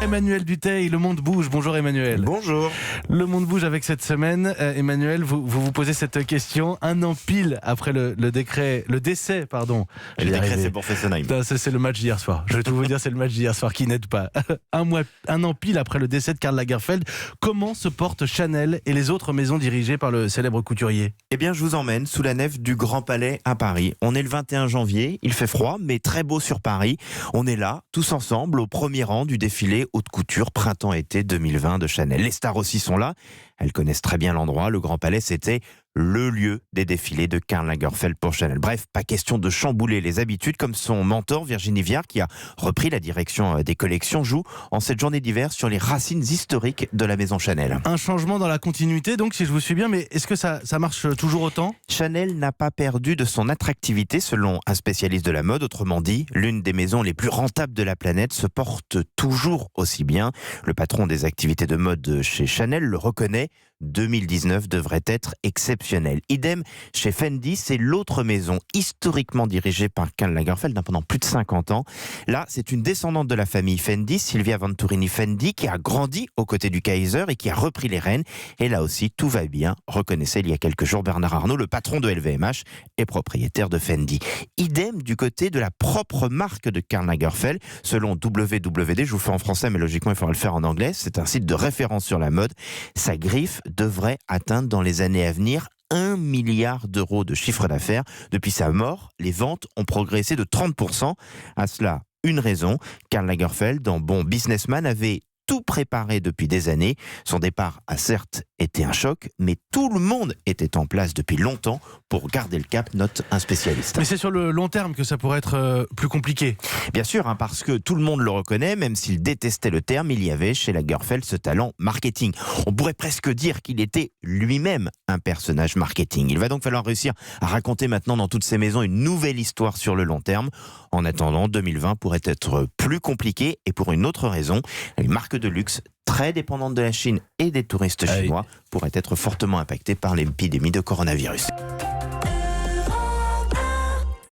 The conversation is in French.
Emmanuel Dutheil, Le Monde Bouge. Bonjour Emmanuel. Bonjour. Le Monde Bouge avec cette semaine. Emmanuel, vous posez cette question un an pile après le décret, le décès, pardon. Le décret, c'est pour Fessenheim. C'est le match d'hier soir. Je vais tout vous dire, c'est le match d'hier soir qui n'aide pas. Un an pile après le décès de Karl Lagerfeld, comment se portent Chanel et les autres maisons dirigées par le célèbre couturier ? Eh bien, je vous emmène sous la nef du Grand Palais à Paris. On est le 21 janvier, il fait froid, mais très beau sur Paris. On est là, tous ensemble, au premier rang du défilé haute couture printemps-été 2020 de Chanel. Les stars aussi sont là. Elles connaissent très bien l'endroit. Le Grand Palais, c'était le lieu des défilés de Karl Lagerfeld pour Chanel. Bref, pas question de chambouler les habitudes comme son mentor Virginie Viard, qui a repris la direction des collections, joue en cette journée d'hiver sur les racines historiques de la maison Chanel. Un changement dans la continuité, donc, si je vous suis bien, mais est-ce que ça marche toujours autant ? Chanel n'a pas perdu de son attractivité selon un spécialiste de la mode. Autrement dit, l'une des maisons les plus rentables de la planète se porte toujours aussi bien. Le patron des activités de mode chez Chanel le reconnaît. 2019 devrait être exceptionnel. Idem chez Fendi, c'est l'autre maison historiquement dirigée par Karl Lagerfeld pendant plus de 50 ans. Là, c'est une descendante de la famille Fendi, Silvia Venturini Fendi, qui a grandi aux côtés du Kaiser et qui a repris les rênes. Et là aussi, tout va bien, reconnaissait il y a quelques jours Bernard Arnault, le patron de LVMH et propriétaire de Fendi. Idem du côté de la propre marque de Karl Lagerfeld. Selon WWD, je vous fais en français, mais logiquement il faudra le faire en anglais, c'est un site de référence sur la mode. Sa griffe devrait atteindre dans les années à venir 1 milliard d'euros de chiffre d'affaires. Depuis sa mort, les ventes ont progressé de 30%. À cela, une raison, Karl Lagerfeld, en bon businessman, avait tout préparé depuis des années. Son départ a certes été un choc, mais tout le monde était en place depuis longtemps pour garder le cap, note un spécialiste. Mais c'est sur le long terme que ça pourrait être plus compliqué. Bien sûr, parce que tout le monde le reconnaît, même s'il détestait le terme, il y avait chez Lagerfeld ce talent marketing. On pourrait presque dire qu'il était lui-même un personnage marketing. Il va donc falloir réussir à raconter maintenant dans toutes ces maisons une nouvelle histoire sur le long terme. En attendant, 2020 pourrait être plus compliqué, et pour une autre raison, les marques de luxe très dépendantes de la Chine et des touristes chinois pourraient être fortement impactées par l'épidémie de coronavirus.